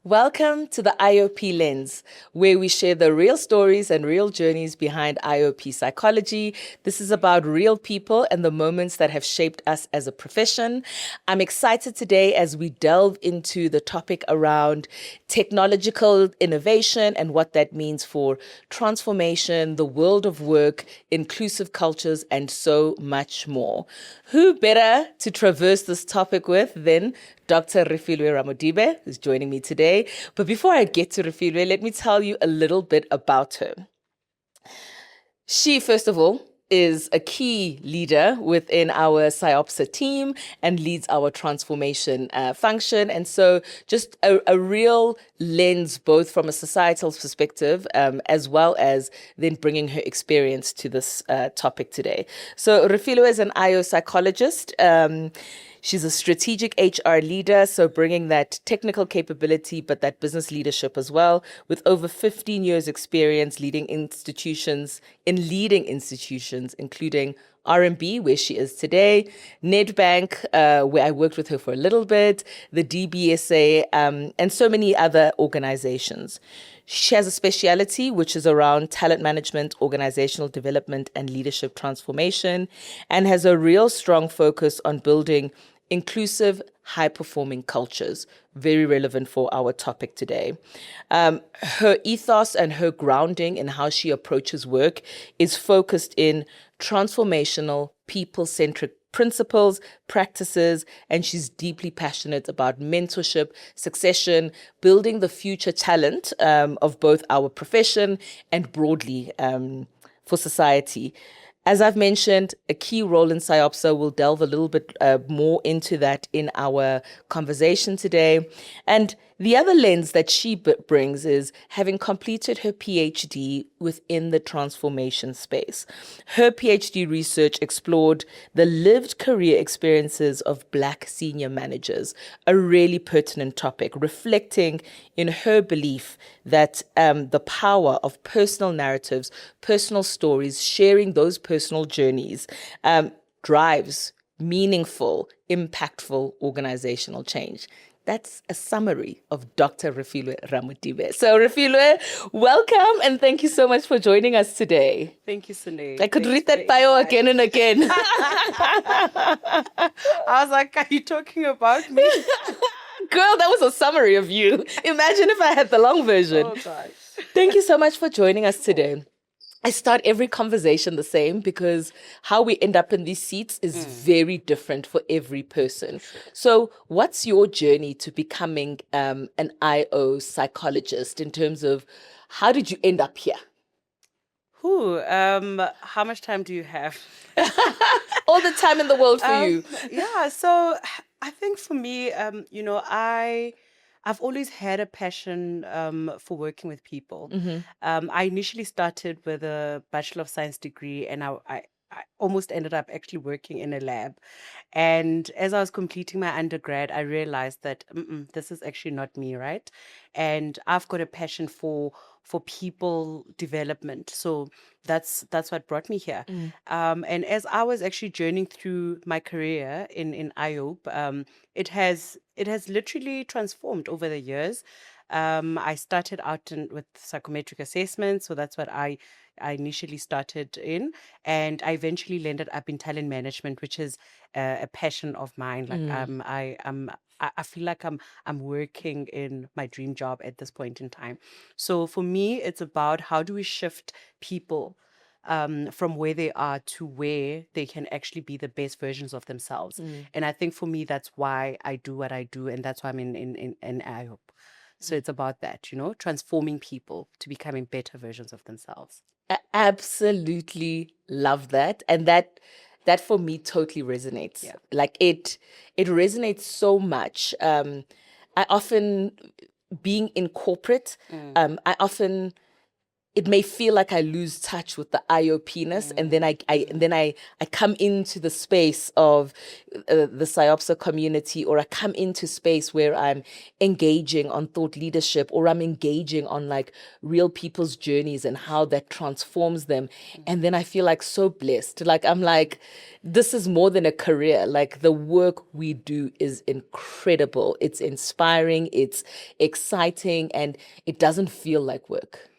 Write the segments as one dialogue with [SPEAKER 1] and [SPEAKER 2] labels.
[SPEAKER 1] Welcome to the IOP Lens, where we share the real stories and real journeys behind IOP psychology. This is about real people and the moments that have shaped us as a profession. I'm excited today as we delve into the topic around technological innovation and what that means for transformation, the world of work, inclusive cultures, and so much more. Who better to traverse this topic with than Dr. Refiloe Ramodibe, who's joining me today. But before I get to Refiloe, let me tell you a little bit about her. She, first of all, is a key leader within our SIOPSA team and leads our transformation function. And so just a real lens, both from a societal perspective, as well as then bringing her experience to this topic today. So Refiloe is an IO psychologist. She's a strategic HR leader, so bringing that technical capability, but that business leadership as well, with over 15 years experience leading institutions, including RMB, where she is today, Nedbank, where I worked with her for a little bit, the DBSA, and so many other organizations. She has a speciality, which is around talent management, organizational development, and leadership transformation, and has a real strong focus on building inclusive, high-performing cultures, very relevant for our topic today. Her ethos and her grounding in how she approaches work is focused in transformational, people-centric principles, practices, and she's deeply passionate about mentorship, succession, building the future talent of both our profession and broadly for society. As I've mentioned, a key role in SIOPSA. We'll delve a little bit more into that in our conversation today. And the other lens that she brings is having completed her PhD within the transformation space. Her PhD research explored the lived career experiences of Black senior managers, a really pertinent topic, reflecting in her belief that the power of personal narratives, personal stories, sharing those personal journeys drives meaningful, impactful organizational change. That's a summary of Dr. Refiloe Ramodibe. So Refiloe, welcome and thank you so much for joining us today.
[SPEAKER 2] Thank you, Sane.
[SPEAKER 1] I could read that bio again and again.
[SPEAKER 2] I was like, are you talking about me?
[SPEAKER 1] Girl, that was a summary of you. Imagine if I had the long version.
[SPEAKER 2] Oh, gosh.
[SPEAKER 1] Thank you so much for joining us today. I start every conversation the same because how we end up in these seats is very different for every person. So what's your journey to becoming an IO psychologist in terms of how did you end up here?
[SPEAKER 2] How much time do you have?
[SPEAKER 1] All the time in the world for you.
[SPEAKER 2] Yeah, so I think for me, I've always had a passion for working with people. I initially started with a Bachelor of Science degree, and I almost ended up actually working in a lab. And as I was completing my undergrad, I realized that this is actually not me, right? And I've got a passion for people development. So that's what brought me here. And as I was actually journeying through my career in IOP, it has literally transformed over the years. I started out with psychometric assessment, so that's what I initially started in, and I eventually landed up in talent management, which is a passion of mine. Like I feel like I'm working in my dream job at this point in time. So for me, it's about how do we shift people from where they are to where they can actually be the best versions of themselves. And I think for me, that's why I do what I do, and that's why I'm in IOP. So it's about that, transforming people to becoming better versions of themselves.
[SPEAKER 1] I absolutely love that. And that for me totally resonates.
[SPEAKER 2] Yeah.
[SPEAKER 1] Like it resonates so much. I often, being in corporate, I often it may feel like I lose touch with the IOP-ness, and then I come into the space of the SIOPSA community, or I come into space where I'm engaging on thought leadership, or I'm engaging on like real people's journeys and how that transforms them, and then I feel like so blessed. Like I'm like, this is more than a career. Like the work we do is incredible. It's inspiring. It's exciting, and it doesn't feel like work.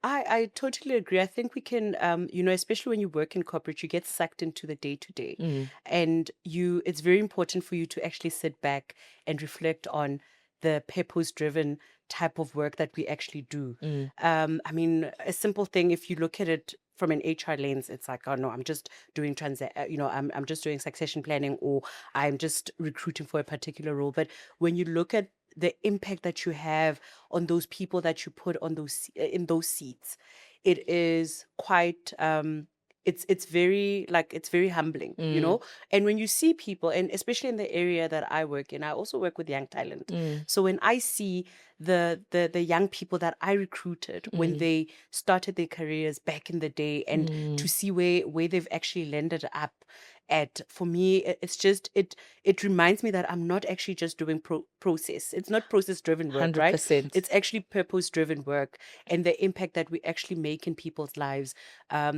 [SPEAKER 2] I totally agree. I think we can, especially when you work in corporate, you get sucked into the day to day, and it's very important for you to actually sit back and reflect on the purpose-driven type of work that we actually do. I mean, a simple thing, if you look at it from an HR lens, it's like, oh no, I'm just doing I'm just doing succession planning, or I'm just recruiting for a particular role. But when you look at the impact that you have on those people that you put on those in those seats, it is quite it's very humbling, and when you see people, and especially in the area that I work in, I also work with young talent. So when I see the young people that I recruited when they started their careers back in the day, and to see where they've actually landed up at, for me, it's just it reminds me that I'm not actually just doing process. It's not process driven work, right?
[SPEAKER 1] 100%.
[SPEAKER 2] It's actually purpose driven work, and the impact that we actually make in people's lives,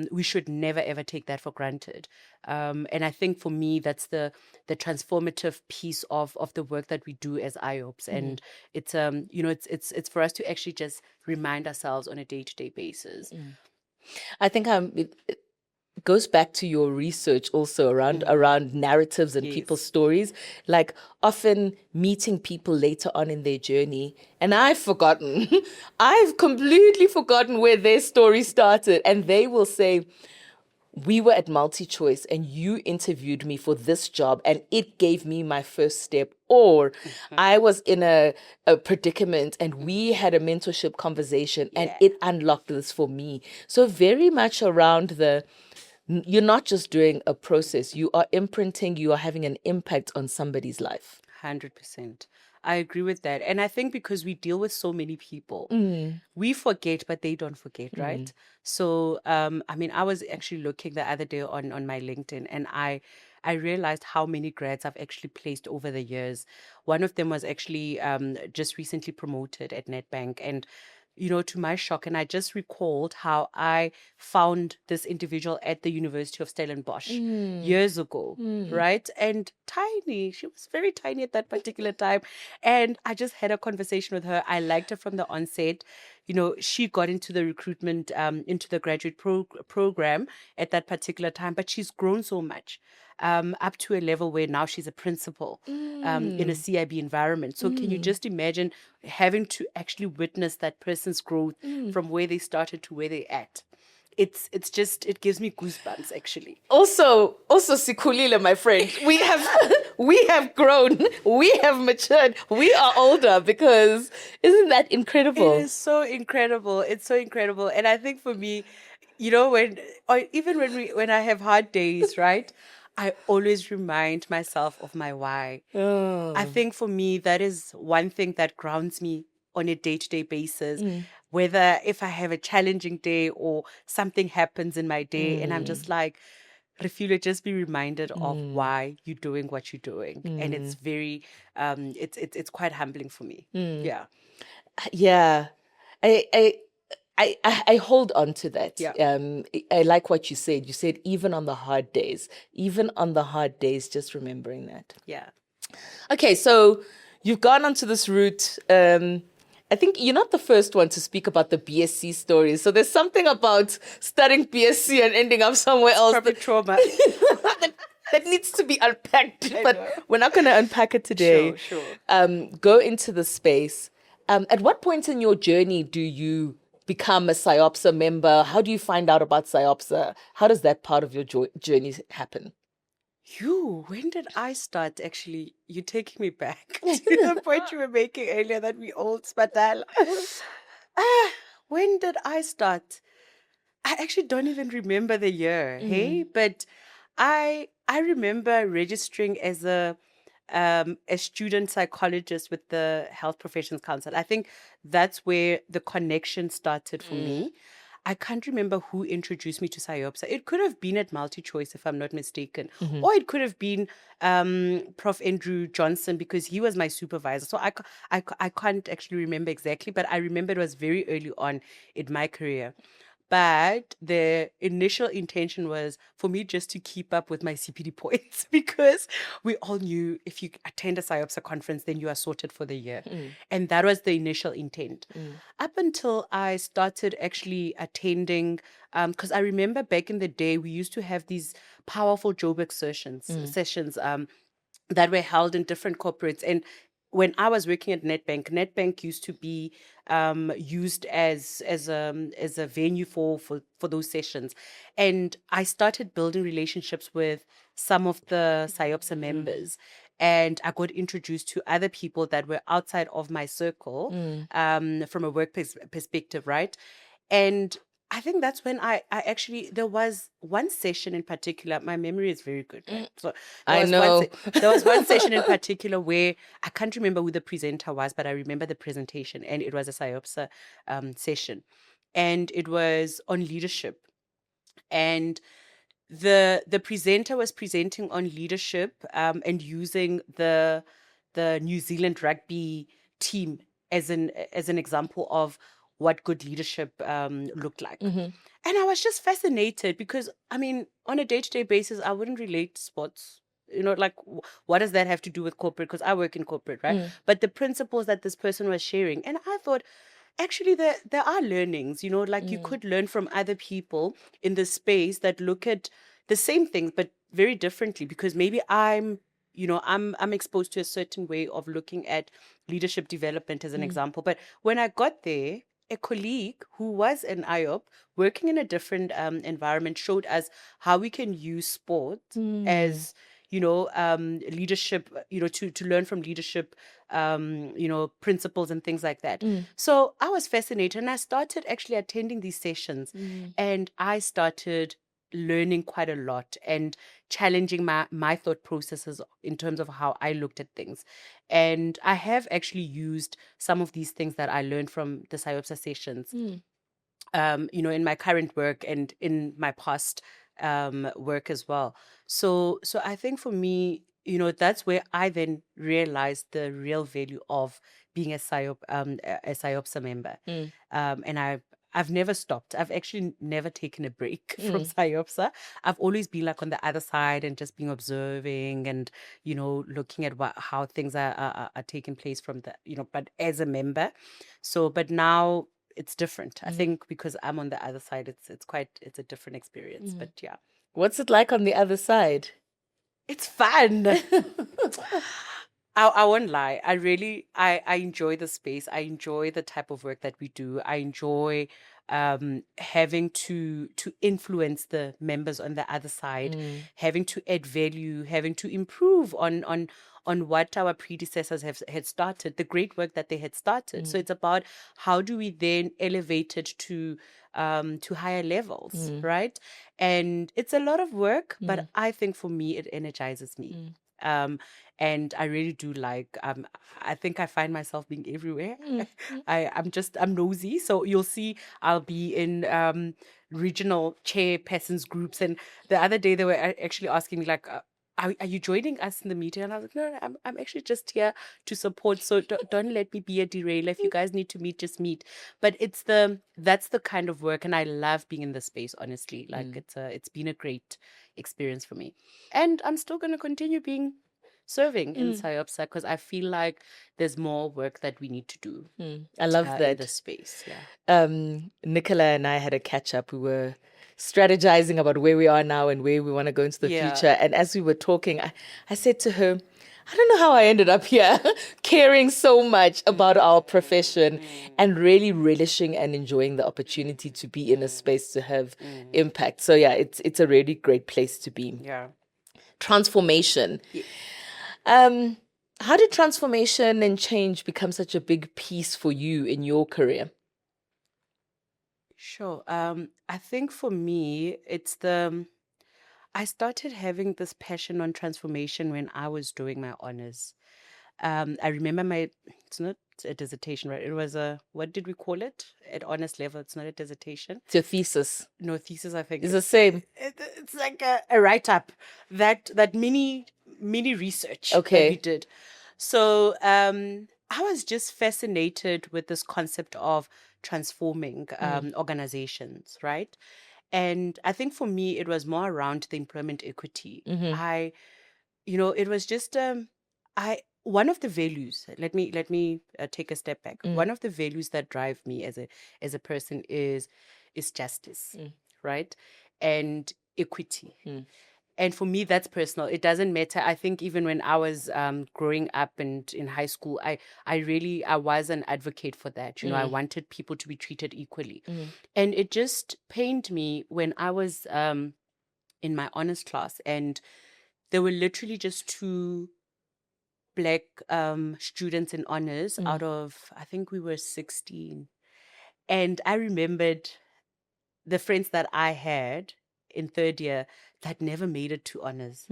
[SPEAKER 2] we should never ever take that for granted. And I think for me, that's the transformative piece of the work that we do as IOPS, and it's it's for us to actually just remind ourselves on a day-to-day basis.
[SPEAKER 1] I think it goes back to your research also around narratives and people's stories. Like often meeting people later on in their journey, and I've completely forgotten where their story started, and they will say, we were at MultiChoice and you interviewed me for this job and it gave me my first step. Or I was in a predicament and we had a mentorship conversation and it unlocked this for me. So very much around you're not just doing a process, you are imprinting, you are having an impact on somebody's life.
[SPEAKER 2] 100%. I agree with that. And I think because we deal with so many people, we forget, but they don't forget, right? So, I mean, I was actually looking the other day on my LinkedIn, and I realized how many grads I've actually placed over the years. One of them was actually just recently promoted at Nedbank, and to my shock, and I just recalled how I found this individual at the University of Stellenbosch years ago, right? And tiny, she was very tiny at that particular time. And I just had a conversation with her. I liked her from the onset. She got into the recruitment, into the graduate program at that particular time, but she's grown so much. Up to a level where now she's a principal in a CIB environment. So can you just imagine having to actually witness that person's growth from where they started to where they're at? It's just, it gives me goosebumps actually.
[SPEAKER 1] Also Sikhulile, my friend, we have grown, we have matured, we are older, because isn't that incredible?
[SPEAKER 2] It is so incredible. It's so incredible. And I think for me, when I have hard days, right? I always remind myself of my why. I think for me, that is one thing that grounds me on a day-to-day basis. Whether if I have a challenging day or something happens in my day, and I'm just like, Refiloe, just be reminded of why you're doing what you're doing. And it's very, it's quite humbling for me. Yeah.
[SPEAKER 1] Yeah. I hold on to that.
[SPEAKER 2] Yeah.
[SPEAKER 1] I like what you said. You said even on the hard days, just remembering that.
[SPEAKER 2] Yeah.
[SPEAKER 1] Okay, so you've gone onto this route. I think you're not the first one to speak about the BSc stories. So there's something about studying BSc and ending up somewhere else.
[SPEAKER 2] Probably trauma.
[SPEAKER 1] that needs to be unpacked. But we're not going to unpack it today.
[SPEAKER 2] Sure.
[SPEAKER 1] Go into the space. At what point in your journey do you become a SIOPSA member? How do you find out about SIOPSA? How does that part of your journey happen?
[SPEAKER 2] When did I start? Actually, you're taking me back to the point you were making earlier that we old Spadala. When did I start? I actually don't even remember the year, hey? But I remember registering as a student psychologist with the Health Professions Council. I think that's where the connection started for me. I can't remember who introduced me to SIOPSA. It could have been at MultiChoice, if I'm not mistaken, or it could have been Prof. Andrew Johnson, because he was my supervisor. So I can't actually remember exactly, but I remember it was very early on in my career. But the initial intention was for me just to keep up with my CPD points, because we all knew if you attend a SIOPSA conference, then you are sorted for the year. And that was the initial intent. Up until I started actually attending, because I remember back in the day, we used to have these powerful Joburg sessions that were held in different corporates. And when I was working at Nedbank used to be used as a venue for those sessions, and I started building relationships with some of the SIOPSA members, and I got introduced to other people that were outside of my circle from a workplace perspective, right? And I think that's when I actually, there was one session in particular. My memory is very good, right? So
[SPEAKER 1] I know.
[SPEAKER 2] there was one session in particular where I can't remember who the presenter was, but I remember the presentation, and it was a SIOPSA session, and it was on leadership. And the presenter was presenting on leadership and using the New Zealand rugby team as an example of what good leadership looked like. And I was just fascinated because, I mean, on a day-to-day basis, I wouldn't relate sports. Like, what does that have to do with corporate? Because I work in corporate, right? But the principles that this person was sharing, and I thought, actually, there are learnings, like you could learn from other people in the space that look at the same things, but very differently, because maybe I'm exposed to a certain way of looking at leadership development as an example. But when I got there, a colleague who was an IOP working in a different environment showed us how we can use sport as leadership, to learn from leadership, principles and things like that. So I was fascinated, and I started actually attending these sessions, and I started learning quite a lot and challenging my thought processes in terms of how I looked at things. And I have actually used some of these things that I learned from the SIOPSA sessions, in my current work and in my past work as well. So I think for me, that's where I then realized the real value of being a SIOPSA member. And I've never stopped. I've actually never taken a break from SIOPSA. I've always been like on the other side and just being observing and, looking at how things are taking place from but as a member. So, but now it's different. I think because I'm on the other side, it's a different experience. But yeah.
[SPEAKER 1] What's it like on the other side?
[SPEAKER 2] It's fun. I won't lie. I enjoy the space. I enjoy the type of work that we do. I enjoy having to influence the members on the other side, having to add value, having to improve on what our predecessors had started, the great work that they had started. So it's about how do we then elevate it to higher levels, right? And it's a lot of work, but I think for me it energizes me. And I really do like, I think I find myself being everywhere. I'm nosy. So you'll see I'll be in regional chairpersons groups. And the other day they were actually asking me like, are you joining us in the meeting? And I was like, no, I'm actually just here to support. So don't let me be a derailer. If you guys need to meet, just meet. But that's the kind of work. And I love being in the space, honestly. Like it's been a great experience for me. And I'm still going to continue serving in SIOPSA because I feel like there's more work that we need to do.
[SPEAKER 1] I love that.
[SPEAKER 2] In the space, yeah.
[SPEAKER 1] Nicola and I had a catch up. We were strategizing about where we are now and where we want to go into the future. And as we were talking, I said to her, I don't know how I ended up here caring so much about our profession and really relishing and enjoying the opportunity to be in a space to have impact. So yeah, it's a really great place to be.
[SPEAKER 2] Yeah.
[SPEAKER 1] Transformation. How did transformation and change become such a big piece for you in your career?
[SPEAKER 2] Sure. I think for me, I started having this passion on transformation when I was doing my honors. I remember it's not a dissertation, right? It was what did we call it at honors level? It's not a dissertation.
[SPEAKER 1] It's your thesis.
[SPEAKER 2] No, thesis, I think.
[SPEAKER 1] It's the same.
[SPEAKER 2] It's like a write-up, that mini research that we
[SPEAKER 1] Okay.
[SPEAKER 2] did. So I was just fascinated with this concept of transforming organizations, right? And I think for me, it was more around the employment equity. It was just one of the values. Let me take a step back. One of the values that drive me as a person is justice, right, and equity. And for me, that's personal. It doesn't matter. I think even when I was growing up and in high school, I was an advocate for that. I wanted people to be treated equally. And it just pained me when I was in my honors class, and there were literally just 2 Black students in honors out of, I think we were 16. And I remembered the friends that I had in 3rd year that never made it to honors.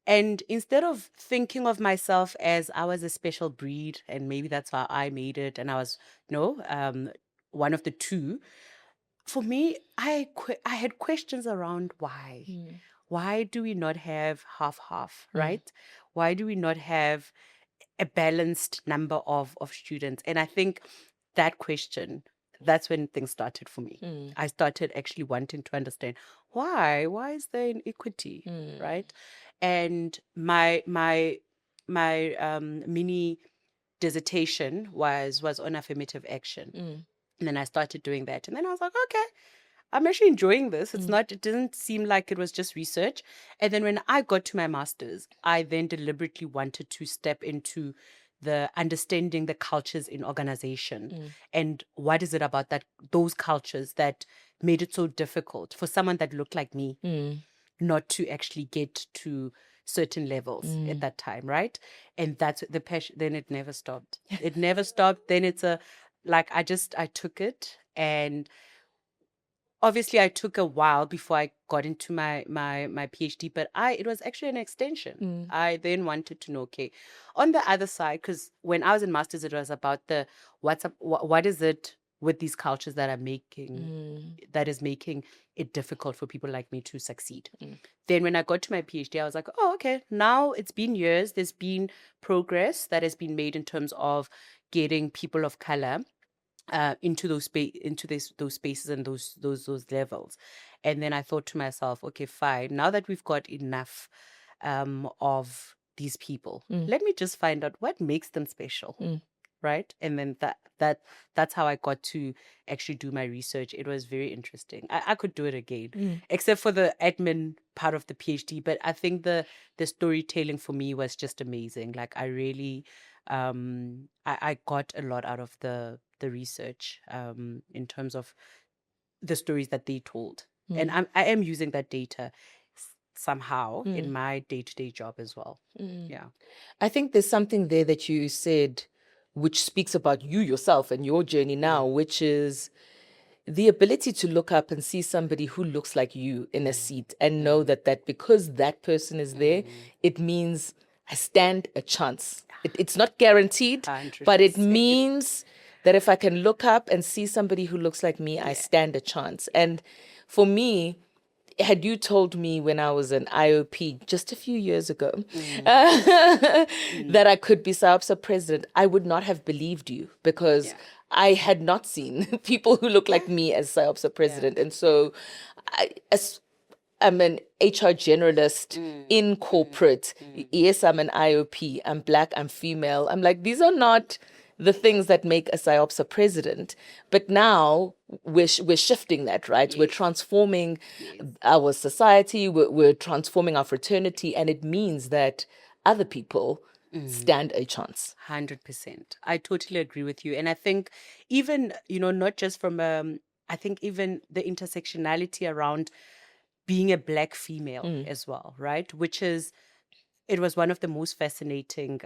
[SPEAKER 2] And instead of thinking of myself as I was a special breed and maybe that's why I made it and I was one of the 2, for me, I had questions around why. Why do we not have half, right? Why do we not have a balanced number of students? And I think that question, that's when things started for me. I started actually wanting to understand why is there inequity, right? And my mini dissertation was on affirmative action. And then I started doing that. And then I was like, okay, I'm actually enjoying this. It didn't seem like it was just research. And then when I got to my master's, I then deliberately wanted to step into the understanding the cultures in organization and what is it about those cultures that made it so difficult for someone that looked like me not to actually get to certain levels at that time, right? And that's the passion. Then it never stopped. It never stopped. Then it's I took it, and obviously I took a while before I got into my PhD, but it was actually an extension. I then wanted to know, okay, on the other side, because when I was in masters, it was about what is it with these cultures that is making it difficult for people like me to succeed. Then when I got to my PhD, I was like, oh, okay, now it's been years. There's been progress that has been made in terms of getting people of color into those spaces and those levels. And then I thought to myself, okay, fine. Now that we've got enough of these people, let me just find out what makes them special, right? And then that's how I got to actually do my research. It was very interesting. I could do it again, except for the admin part of the PhD. But I think the storytelling for me was just amazing. Like I really, I got a lot out of the research in terms of the stories that they told. And I am using that data somehow in my day-to-day job as well. Yeah.
[SPEAKER 1] I think there's something there that you said which speaks about you yourself and your journey now, which is the ability to look up and see somebody who looks like you in a seat and know that because that person is there, it means I stand a chance. It's not guaranteed,
[SPEAKER 2] 100%.
[SPEAKER 1] but it means that if I can look up and see somebody who looks like me, I stand a chance. And for me, had you told me when I was an IOP just a few years ago that I could be SIOPSA president, I would not have believed you because I had not seen people who look like me as SIOPSA president. And so I'm an HR generalist in corporate. Yes, I'm an IOP. I'm Black, I'm female. I'm like, these are not the things that make a SIOPSA president. But now we're shifting that, right? Yes. We're transforming our society. We're transforming our fraternity. And it means that other people stand a chance.
[SPEAKER 2] 100%. I totally agree with you. And I think even, not just from, I think even the intersectionality around being a Black female as well, right? It was one of the most fascinating,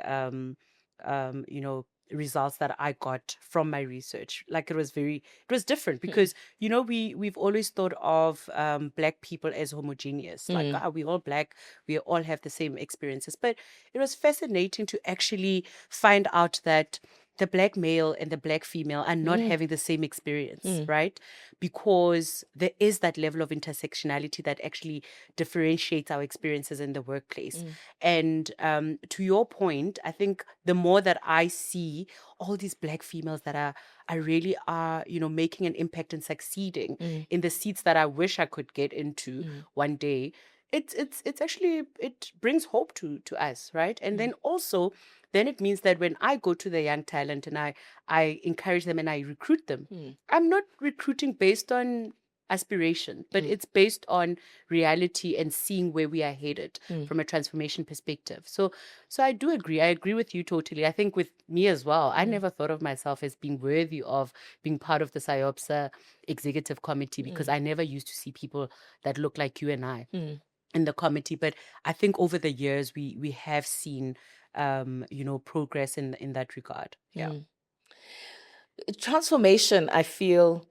[SPEAKER 2] results that I got from my research. Like it was different because, we've always thought of Black people as homogeneous. Like, we all Black, we all have the same experiences. But it was fascinating to actually find out that the black male and the black female are not having the same experience, right? Because there is that level of intersectionality that actually differentiates our experiences in the workplace. And to your point, I think the more that I see all these black females that are really making an impact and succeeding in the seats that I wish I could get into one day, it's actually, it brings hope to us, right? And then also, then it means that when I go to the young talent and I encourage them and I recruit them, I'm not recruiting based on aspiration, but it's based on reality and seeing where we are headed from a transformation perspective. So I do agree. I agree with you totally. I think with me as well, I never thought of myself as being worthy of being part of the SIOPSA executive committee because I never used to see people that look like you and I in the committee. But I think over the years we have seen progress in that regard. Yeah.
[SPEAKER 1] Transformation, I feel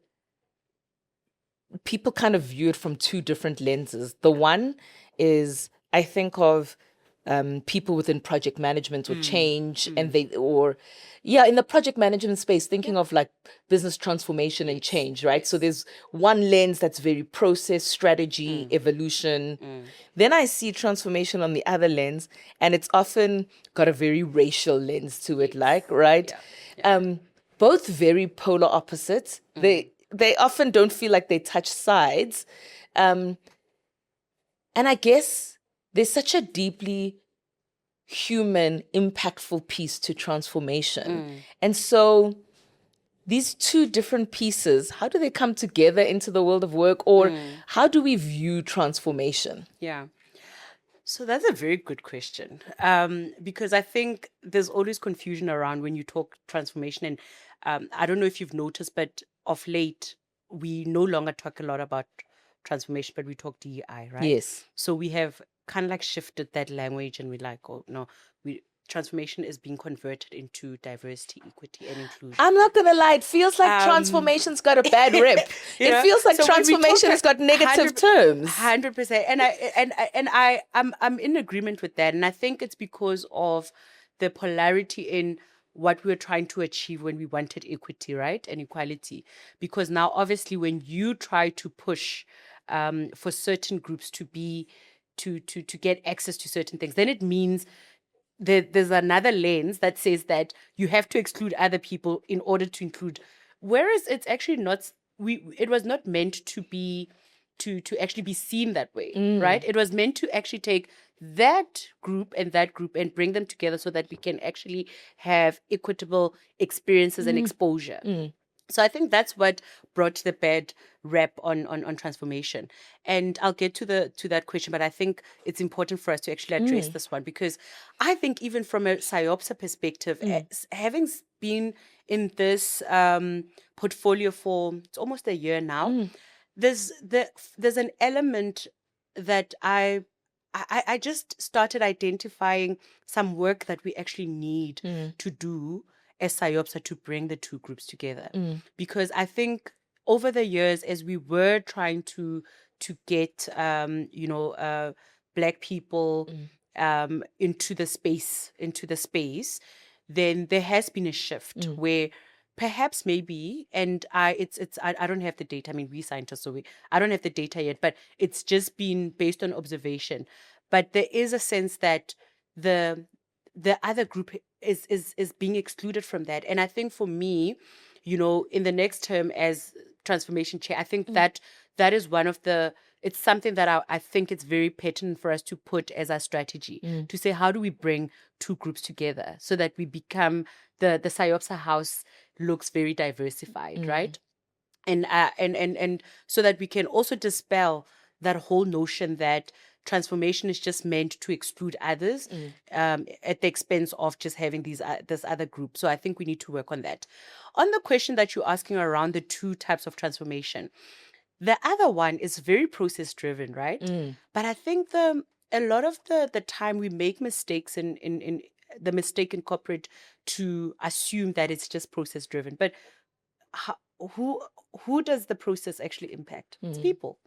[SPEAKER 1] people kind of view it from two different lenses. The one is, I think of people within project management or change, and in the project management space, thinking of like business transformation and change, right? So there's one lens that's very process, strategy, evolution. Then I see transformation on the other lens, and it's often got a very racial lens to it, like, right? Both very polar opposites. They often don't feel like they touch sides. And I guess there's such a deeply human, impactful piece to transformation. And so these two different pieces, how do they come together into the world of work, or how do we view transformation?
[SPEAKER 2] Yeah. So that's a very good question, because I think there's always confusion around when you talk transformation. And I don't know if you've noticed, but of late, we no longer talk a lot about transformation, but we talk DEI, right?
[SPEAKER 1] Yes.
[SPEAKER 2] So we have kind of like shifted that language, and we're like, oh, no, transformation is being converted into diversity, equity, and inclusion.
[SPEAKER 1] I'm not going to lie. It feels like transformation's got a bad rep. It feels like transformation has got negative terms.
[SPEAKER 2] 100%. And I'm in agreement with that. And I think it's because of the polarity in what we were trying to achieve when we wanted equity, right? And equality. Because now, obviously, when you try to push for certain groups to get access to certain things, then it means there's another lens that says that you have to exclude other people in order to include, whereas it's actually not. It was not meant to be to actually be seen that way, right? It was meant to actually take that group and bring them together so that we can actually have equitable experiences and exposure. So I think that's what brought the bad rap on transformation. And I'll get to that question, but I think it's important for us to actually address this one, because I think even from a SIOPSA perspective, having been in this portfolio for it's almost a year now, there's an element that I just started identifying some work that we actually need to do as SIOPSA to bring the two groups together. Because I think over the years, as we were trying to get Black people into the space, then there has been a shift where perhaps maybe, and I don't have the data. I mean, we scientists, so I don't have the data yet, but it's just been based on observation. But there is a sense that the other group is being excluded from that. And I think for me, in the next term as transformation chair, I think that is one of it's something that I think it's very pertinent for us to put as our strategy, to say, how do we bring two groups together so that we become the SIOPSA house looks very diversified, right? And so that we can also dispel that whole notion that transformation is just meant to exclude others at the expense of just having this other group. So I think we need to work on that. On the question that you're asking around the two types of transformation, the other one is very process driven, right? But I think a lot of the time we make mistakes in the mistake in corporate to assume that it's just process driven. But who does the process actually impact? It's people.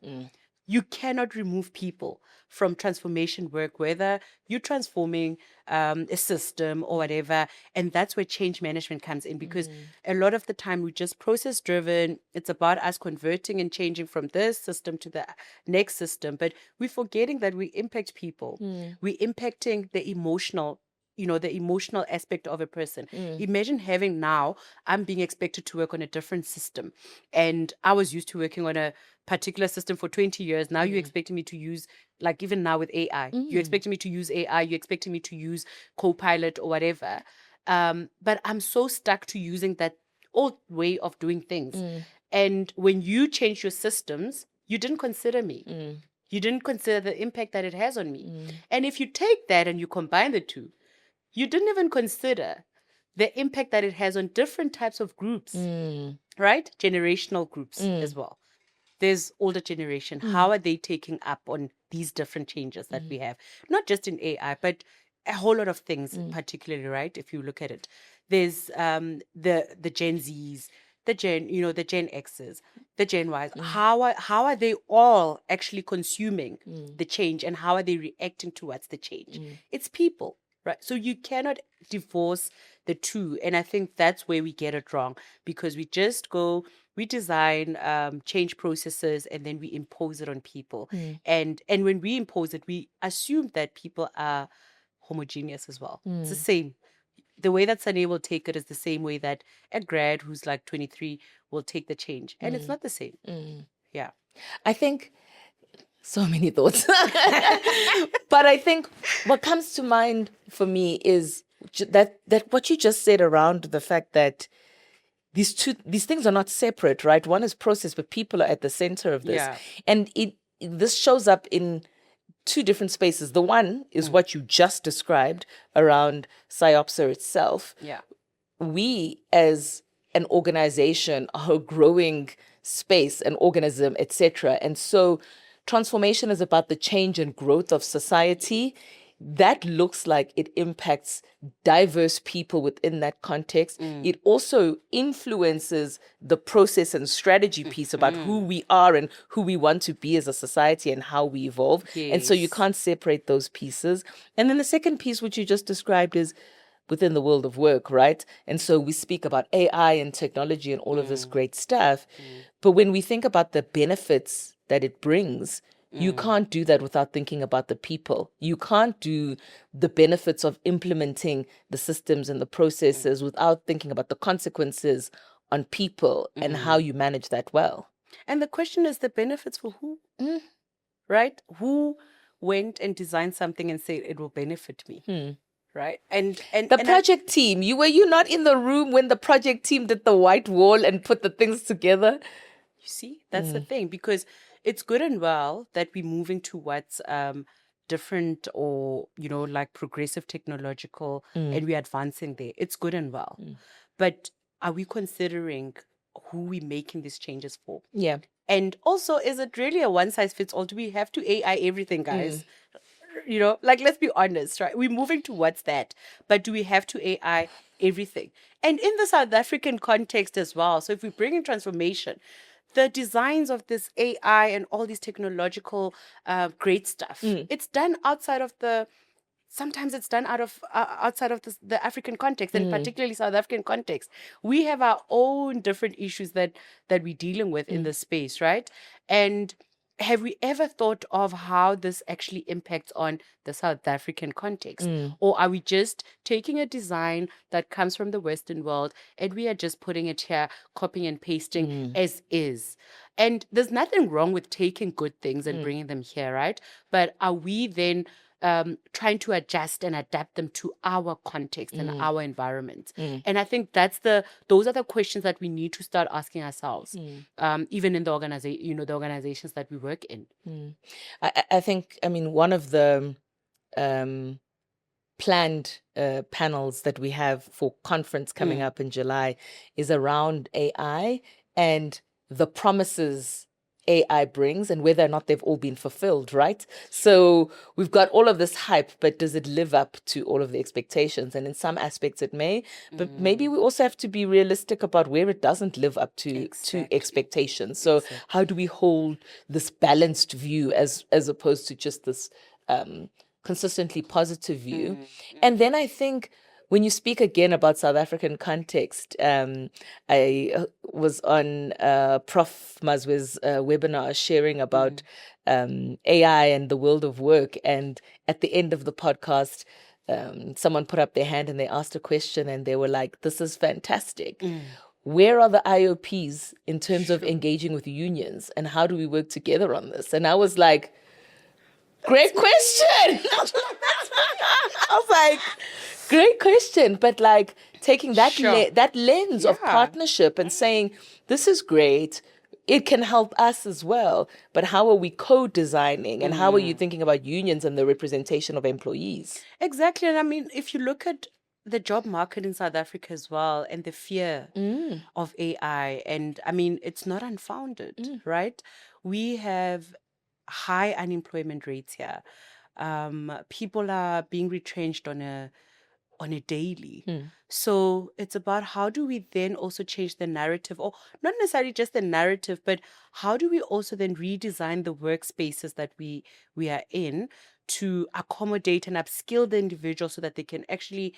[SPEAKER 2] you cannot remove people from transformation work, whether you're transforming a system or whatever. And that's where change management comes in, because a lot of the time we're just process driven. It's about us converting and changing from this system to the next system. But we're forgetting that we impact people. We're impacting the emotional, the emotional aspect of a person. Imagine having now, I'm being expected to work on a different system. And I was used to working on a particular system for 20 years. Now you're expecting me to use, like even now with AI, you're expecting me to use AI, you're expecting me to use Copilot or whatever. But I'm so stuck to using that old way of doing things. And when you change your systems, you didn't consider me. You didn't consider the impact that it has on me. And if you take that and you combine the two, you didn't even consider the impact that it has on different types of groups, right? Generational groups as well. There's older generation. How are they taking up on these different changes that we have? Not just in AI, but a whole lot of things, particularly, right? If you look at it, there's the Gen Zs, the Gen X's, the Gen Ys. How are they all actually consuming the change, and how are they reacting towards the change? It's people. Right. So you cannot divorce the two. And I think that's where we get it wrong, because we just we design change processes and then we impose it on people. And when we impose it, we assume that people are homogeneous as well. It's the same. The way that Sane will take it is the same way that a grad who's like 23 will take the change. And it's not the same. Yeah.
[SPEAKER 1] I think so many thoughts. But I think what comes to mind for me is that what you just said around the fact that these things are not separate, right? One is process, but people are at the center of this.
[SPEAKER 2] Yeah.
[SPEAKER 1] And this shows up in two different spaces. The one is what you just described around SIOPSA itself.
[SPEAKER 2] Yeah.
[SPEAKER 1] We as an organization are a growing space, an organism, etc. And so transformation is about the change and growth of society. That looks like it impacts diverse people within that context. It also influences the process and strategy piece about who we are and who we want to be as a society and how we evolve. And so you can't separate those pieces. And then the second piece, which you just described, is within the world of work, right? And so we speak about AI and technology and all of this great stuff. But when we think about the benefits that it brings, you can't do that without thinking about the people. You can't do the benefits of implementing the systems and the processes without thinking about the consequences on people and how you manage that well.
[SPEAKER 2] And the question is, the benefits for who? Right? Who went and designed something and said it will benefit me? Right? And
[SPEAKER 1] the project team, were you not in the room when the project team did the white wall and put the things together?
[SPEAKER 2] You see, that's the thing, because it's good and well that we're moving towards different or, like progressive technological, and we're advancing there. It's good and well. But are we considering who we're making these changes for?
[SPEAKER 1] Yeah.
[SPEAKER 2] And also, is it really a one size fits all? Do we have to AI everything, guys? Like, let's be honest, right? We're moving towards that. But do we have to AI everything? And in the South African context as well. So if we bring in transformation, the designs of this AI and all these technological great stuff, it's done outside of sometimes it's done outside of the African context, and particularly South African context. We have our own different issues that we're dealing with in this space, right? And have we ever thought of how this actually impacts on the South African context? Or are we just taking a design that comes from the Western world and we are just putting it here, copying and pasting as is? And there's nothing wrong with taking good things and bringing them here, right? But are we then trying to adjust and adapt them to our context and our environment? And I think those are the questions that we need to start asking ourselves, even in the the organizations that we work in.
[SPEAKER 1] I think, one of the planned panels that we have for conference coming up in July is around AI and the promises AI brings and whether or not they've all been fulfilled, right? So we've got all of this hype, but does it live up to all of the expectations? And in some aspects it may, but maybe we also have to be realistic about where it doesn't live up to expectations. So how do we hold this balanced view as opposed to just this consistently positive view? And then I think when you speak again about South African context, I was on Prof. Mazwe's webinar sharing about AI and the world of work. And at the end of the podcast, someone put up their hand and they asked a question and they were like, this is fantastic. Where are the IOPs in terms of engaging with unions? And how do we work together on this? And I was like, great question. I was like, great question. But like taking that that lens of partnership and saying, this is great. It can help us as well. But how are we co-designing? And how are you thinking about unions and the representation of employees?
[SPEAKER 2] Exactly. And I mean, if you look at the job market in South Africa as well and the fear of AI, and I mean, it's not unfounded, right? We have high unemployment rates here. People are being retrenched on a daily. So it's about how do we then also change the narrative, or not necessarily just the narrative, but how do we also then redesign the workspaces that we are in to accommodate and upskill the individual so that they can actually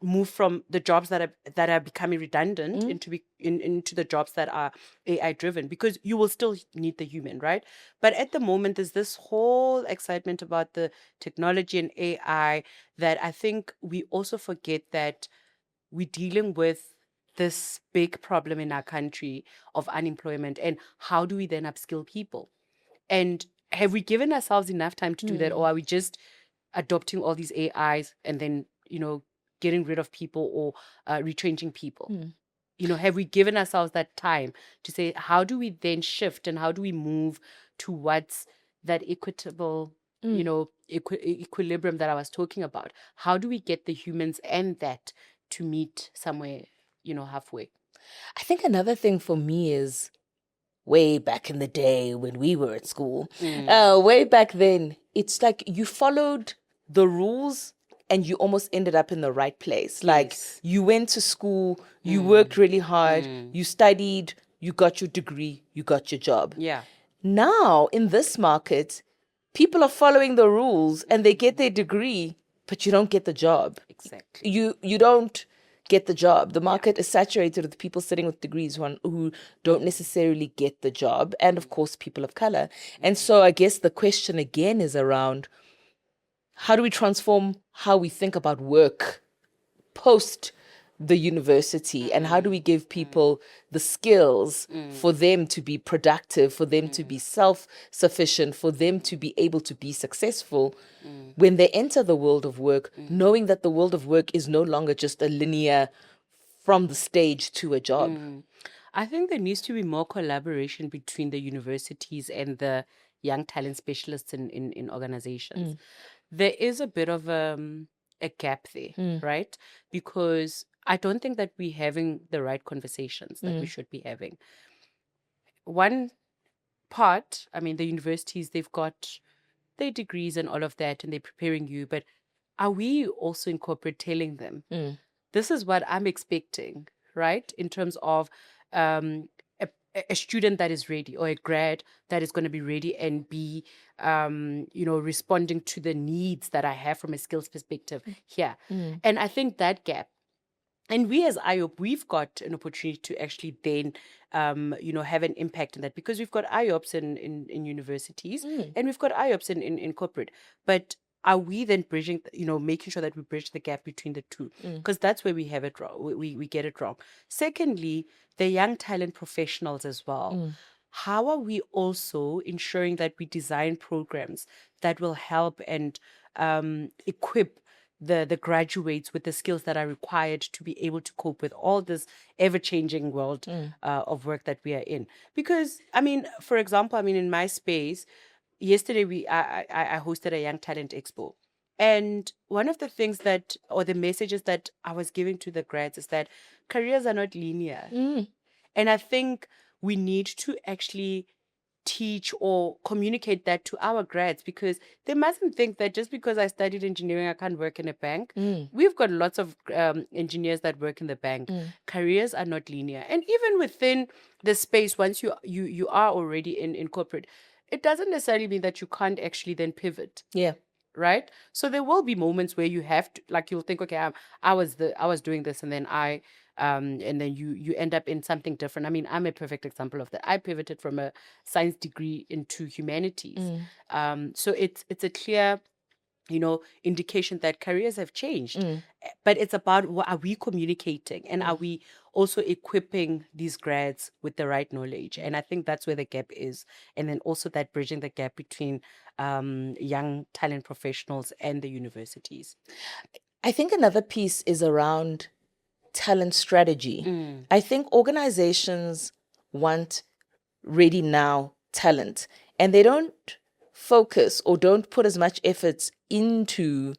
[SPEAKER 2] move from the jobs that are becoming redundant into the jobs that are AI driven, because you will still need the human, right? But at the moment, there's this whole excitement about the technology and AI that I think we also forget that we're dealing with this big problem in our country of unemployment, and how do we then upskill people? And have we given ourselves enough time to do that, or are we just adopting all these AIs and then, getting rid of people or retrenching people? Have we given ourselves that time to say, how do we then shift and how do we move towards that equitable, equilibrium that I was talking about? How do we get the humans and that to meet somewhere, halfway?
[SPEAKER 1] I think another thing for me is way back in the day when we were at school, way back then, it's like you followed the rules and you almost ended up in the right place. Like you went to school, you worked really hard, you studied, you got your degree, you got your job.
[SPEAKER 2] Yeah.
[SPEAKER 1] Now in this market, people are following the rules and they get their degree, but you don't get the job.
[SPEAKER 2] Exactly.
[SPEAKER 1] You don't get the job. The market is saturated with people sitting with degrees who don't necessarily get the job. And of course, people of color. And so I guess the question again is around, how do we transform how we think about work post the university, and how do we give people the skills for them to be productive, for them to be self-sufficient, for them to be able to be successful when they enter the world of work, knowing that the world of work is no longer just a linear from the stage to a job?
[SPEAKER 2] I think there needs to be more collaboration between the universities and the young talent specialists in organizations. There is a bit of a gap there, right? Because I don't think that we're having the right conversations that we should be having. One part, I mean, the universities, they've got their degrees and all of that, and they're preparing you, but are we also in corporate telling them, this is what I'm expecting, right? In terms of a student that is ready, or a grad that is going to be ready and be, responding to the needs that I have from a skills perspective here. And I think that gap, and we as IOP, we've got an opportunity to actually then, have an impact in that, because we've got IOPs in universities and we've got IOPs in corporate. But are we then bridging, making sure that we bridge the gap between the two? Because that's where we have it wrong. We get it wrong. Secondly, the young talent professionals as well. How are we also ensuring that we design programs that will help and equip the graduates with the skills that are required to be able to cope with all this ever-changing world of work that we are in? Because, I mean, for example, in my space, yesterday I hosted a Young Talent Expo. And one of the things that, or the messages that I was giving to the grads, is that careers are not linear. And I think we need to actually teach or communicate that to our grads, because they mustn't think that just because I studied engineering, I can't work in a bank. We've got lots of engineers that work in the bank. Careers are not linear. And even within the space, once you are already in corporate, it doesn't necessarily mean that you can't actually then pivot.
[SPEAKER 1] Yeah.
[SPEAKER 2] Right. So there will be moments where you have to, like, you'll think, okay, I was doing this, and then and then you end up in something different. I mean, I'm a perfect example of that. I pivoted from a science degree into humanities. So it's a clear, indication that careers have changed. But it's about, what are we communicating, and are we also equipping these grads with the right knowledge? And I think that's where the gap is. And then also that bridging the gap between young talent professionals and the universities.
[SPEAKER 1] I think another piece is around talent strategy. I think organizations want ready now talent, and they don't focus or don't put as much efforts into,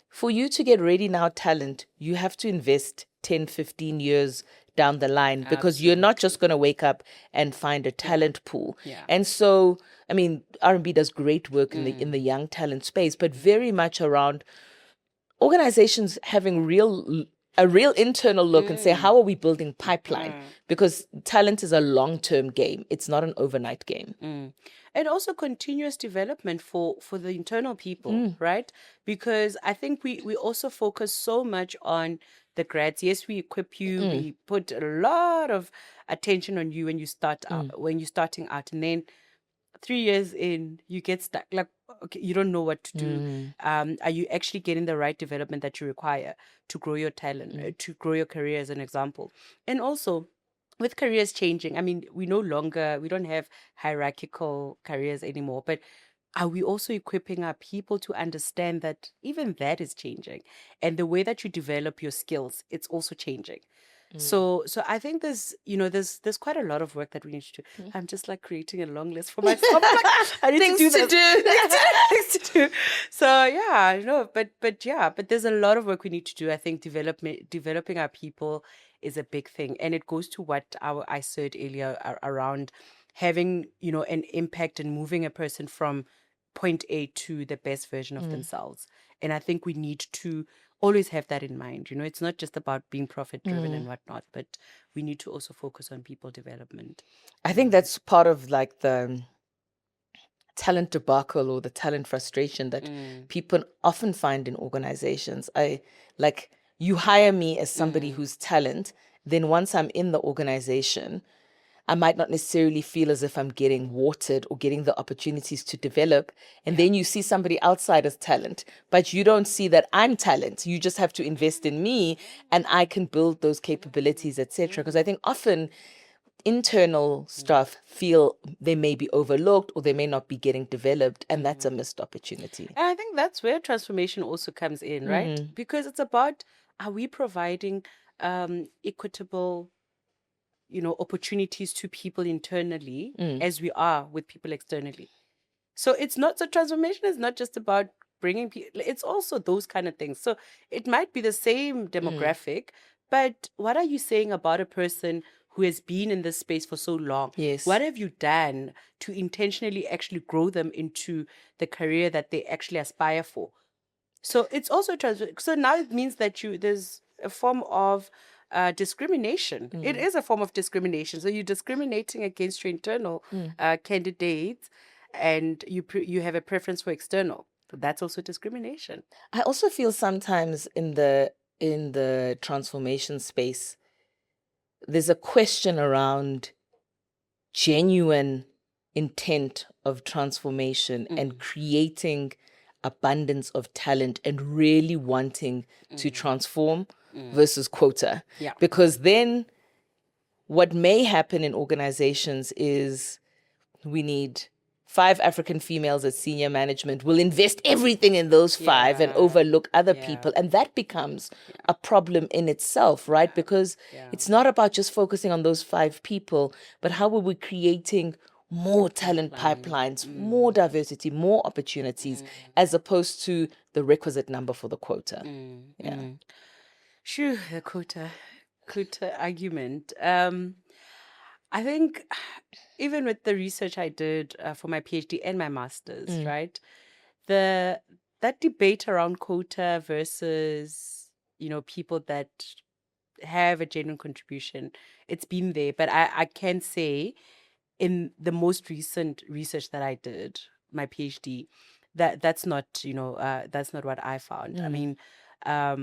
[SPEAKER 1] for you to get ready now talent, you have to invest 10, 15 years down the line, because you're not just going to wake up and find a talent pool. And so, I mean, R&B does great work in the young talent space, but very much around organizations having a real internal look and say, how are we building pipeline? Because talent is a long-term game. It's not an overnight game.
[SPEAKER 2] And also continuous development for the internal people, right? Because I think we also focus so much on the grads. Yes, we equip you. We put a lot of attention on you when you start out, when you're starting out, and then 3 years in, you get stuck. Like, okay, you don't know what to do. Are you actually getting the right development that you require to grow your talent, to grow your career, as an example? And also, with careers changing, I mean, we don't have hierarchical careers anymore, but are we also equipping our people to understand that even that is changing, and the way that you develop your skills, it's also changing? So I think there's quite a lot of work that we need to do. I'm just like creating a long list for myself. Like, I need
[SPEAKER 1] Things
[SPEAKER 2] to do
[SPEAKER 1] to
[SPEAKER 2] this.
[SPEAKER 1] do.
[SPEAKER 2] Things to do. So yeah, no, but there's a lot of work we need to do. I think developing our people is a big thing, and it goes to what I said earlier around having an impact and moving a person from point A to the best version of themselves. And I think we need to always have that in mind. It's not just about being profit driven and whatnot, but we need to also focus on people development.
[SPEAKER 1] I think that's part of like the talent debacle or the talent frustration that people often find in organizations. You hire me as somebody who's talent, then once I'm in the organization, I might not necessarily feel as if I'm getting watered or getting the opportunities to develop. And then you see somebody outside as talent, but you don't see that I'm talent. You just have to invest in me and I can build those capabilities, etc. Because I think often internal staff feel they may be overlooked or they may not be getting developed, and that's a missed opportunity.
[SPEAKER 2] And I think that's where transformation also comes in, right? Because it's about, are we providing equitable opportunities to people internally as we are with people externally. So transformation is not just about bringing people, it's also those kind of things. So it might be the same demographic, but what are you saying about a person who has been in this space for so long?
[SPEAKER 1] Yes.
[SPEAKER 2] What have you done to intentionally actually grow them into the career that they actually aspire for? So it's also so now it means that there's a form of discrimination. It is a form of discrimination. So you're discriminating against your internal candidates, and you have a preference for external. So that's also discrimination.
[SPEAKER 1] I also feel sometimes in the transformation space, there's a question around genuine intent of transformation and creating abundance of talent and really wanting to transform versus quota.
[SPEAKER 2] Yeah.
[SPEAKER 1] Because then what may happen in organizations is we need 5 African females as senior management. We'll invest everything in those 5 and overlook other people. And that becomes a problem in itself, right? Because it's not about just focusing on those 5 people, but how are we creating more talent pipelines, more diversity, more opportunities, as opposed to the requisite number for the quota.
[SPEAKER 2] Shoo, the quota argument. I think even with the research I did for my PhD and my master's, right? That debate around quota versus, people that have a genuine contribution, it's been there. But I can say in the most recent research that I did, my PhD, that's not, that's not what I found. I mean, I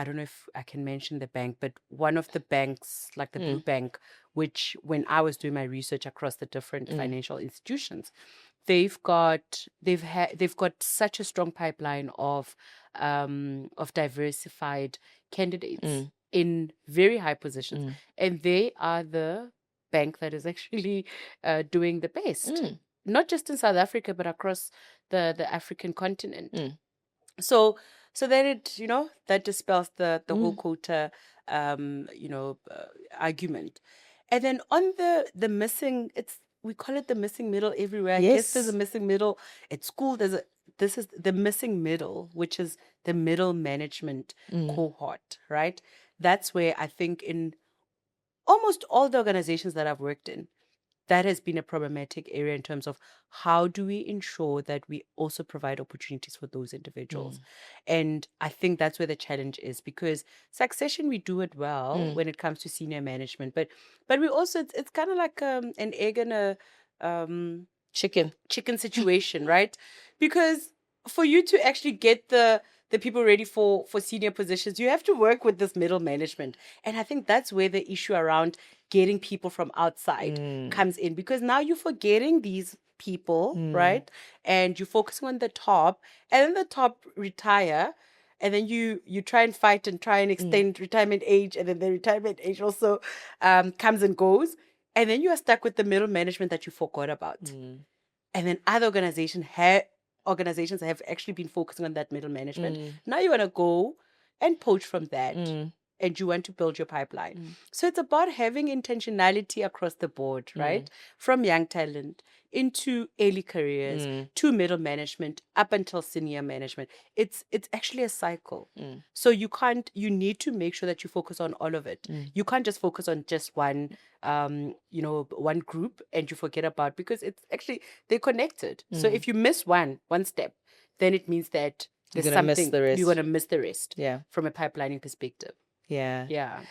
[SPEAKER 2] don't know if I can mention the bank, but one of the banks, like the Blue Bank, which when I was doing my research across the different financial institutions, they've got such a strong pipeline of diversified candidates in very high positions, and they are the bank that is actually doing the best, not just in South Africa but across the African continent. So then that dispels the whole quota argument. And then on the missing, we call it the missing middle everywhere. I guess there's a missing middle at school. This is the missing middle, which is the middle management cohort, right? That's where I think in almost all the organizations that I've worked in, that has been a problematic area in terms of how do we ensure that we also provide opportunities for those individuals. And I think that's where the challenge is, because succession, we do it well when it comes to senior management, but we also, it's kind of like an egg and a chicken situation, right? Because for you to actually get the people ready for senior positions, you have to work with this middle management. And I think that's where the issue around getting people from outside comes in, because now you're forgetting these people, right? And you're focusing on the top, and then the top retire, and then you try and fight and try and extend retirement age, and then the retirement age also comes and goes, and then you are stuck with the middle management that you forgot about. And then other organizations have actually been focusing on that middle management. Now you want to go and poach from that, and you want to build your pipeline. So it's about having intentionality across the board, right? From young talent into early careers to middle management up until senior management. It's actually a cycle. So you need to make sure that you focus on all of it. You can't just focus on just one one group and you forget about, because it's actually, they're connected. So if you miss one step, then it means that there's something you're going to miss the rest.
[SPEAKER 1] Yeah.
[SPEAKER 2] From a pipelining perspective.
[SPEAKER 1] Yeah.
[SPEAKER 2] Yeah.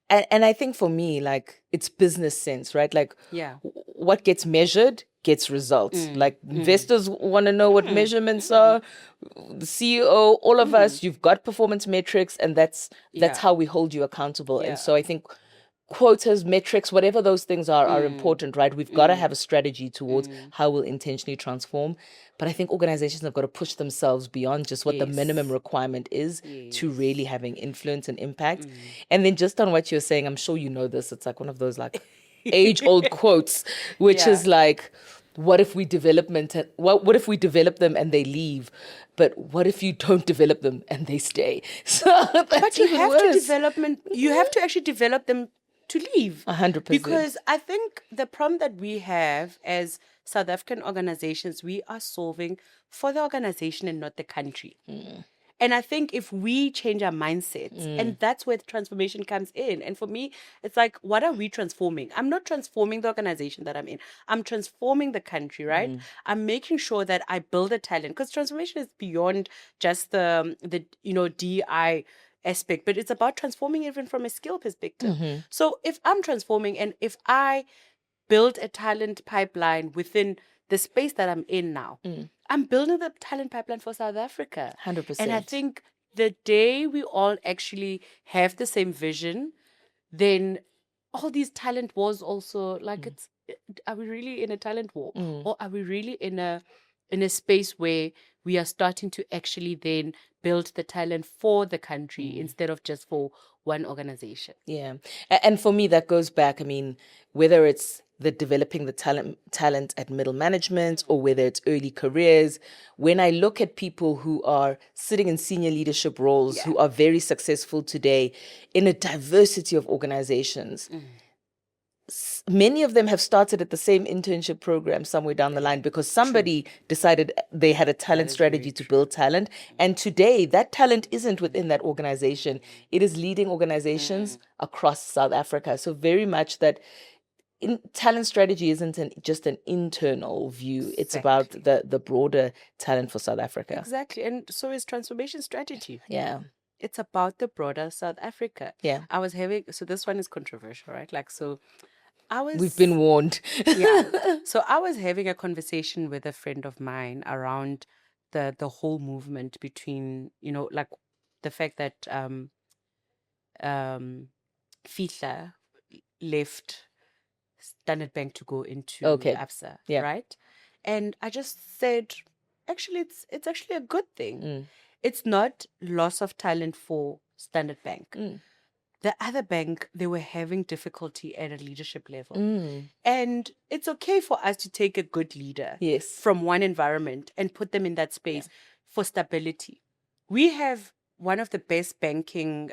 [SPEAKER 1] And I think for me, like, it's business sense, right? Like, what gets measured gets results. Like, investors want to know what measurements are. The CEO, all of us, you've got performance metrics, and that's how we hold you accountable. And so I think quotas, metrics, whatever those things are important, right? We've got to have a strategy towards how we'll intentionally transform. But I think organizations have got to push themselves beyond just what the minimum requirement is to really having influence and impact. And then just on what you're saying, I'm sure you know this, it's like one of those like age-old quotes, which is like, what if we develop them and they leave? But what if you don't develop them and they stay? So
[SPEAKER 2] but you have to actually develop them to leave.
[SPEAKER 1] 100%.
[SPEAKER 2] Because I think the problem that we have as South African organizations, we are solving for the organization and not the country. And I think if we change our mindsets, and that's where the transformation comes in. And for me, it's like, what are we transforming? I'm not transforming the organization that I'm in. I'm transforming the country, right? I'm making sure that I build a talent, because transformation is beyond just the DI aspect, but it's about transforming even from a skill perspective. So if I'm transforming, and if I build a talent pipeline within the space that I'm in now, I'm building the talent pipeline for South Africa.
[SPEAKER 1] 100%.
[SPEAKER 2] And I think the day we all actually have the same vision, then all these talent wars also, like, are we really in a talent war? Or are we really in a space where we are starting to actually then build the talent for the country instead of just for one organization?
[SPEAKER 1] Yeah. And for me, that goes back, I mean, whether it's the developing the talent at middle management or whether it's early careers, when I look at people who are sitting in senior leadership roles, who are very successful today in a diversity of organizations, many of them have started at the same internship program somewhere down the line, because somebody decided they had a talent strategy to build talent. And today that talent isn't within that organization. It is leading organizations across South Africa. So very much that talent strategy isn't just an internal view. It's about the broader talent for South Africa.
[SPEAKER 2] Exactly. And so is transformation strategy.
[SPEAKER 1] Yeah.
[SPEAKER 2] It's about the broader South Africa.
[SPEAKER 1] Yeah.
[SPEAKER 2] I was having, so this one is controversial, right? Like, so
[SPEAKER 1] We've been warned.
[SPEAKER 2] Yeah. So I was having a conversation with a friend of mine around the whole movement between, like the fact that Fihla left Standard Bank to go into ABSA, right? And I just said, actually, it's actually a good thing. It's not loss of talent for Standard Bank. The other bank, they were having difficulty at a leadership level. And it's okay for us to take a good leader from one environment and put them in that space for stability. We have one of the best banking,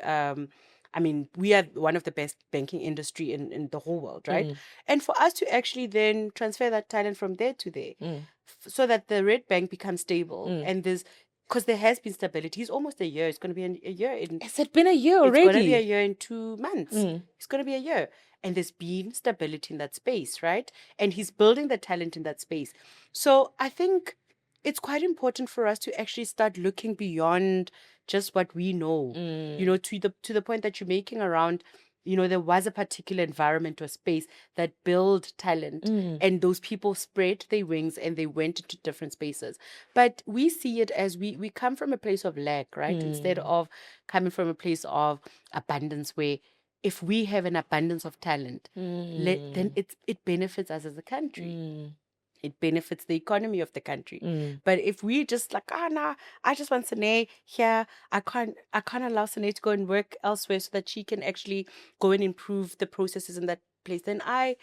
[SPEAKER 2] we are one of the best banking industry in the whole world, right? And for us to actually then transfer that talent from there to there so that the red bank becomes stable and there's, because there has been stability. It's almost a year. It's going to be a year.
[SPEAKER 1] Has it been a year already?
[SPEAKER 2] It's going to be a year in 2 months. It's going to be a year. And there's been stability in that space, right? And he's building the talent in that space. So I think it's quite important for us to actually start looking beyond just what we know, to the point that you're making around, there was a particular environment or space that built talent and those people spread their wings and they went into different spaces. But we see it as we come from a place of lack, right? Instead of coming from a place of abundance, where if we have an abundance of talent, then it benefits us as a country. It benefits the economy of the country. But if we just like, nah, I just want Sane here. I can't allow Sane to go and work elsewhere so that she can actually go and improve the processes in that place. Then my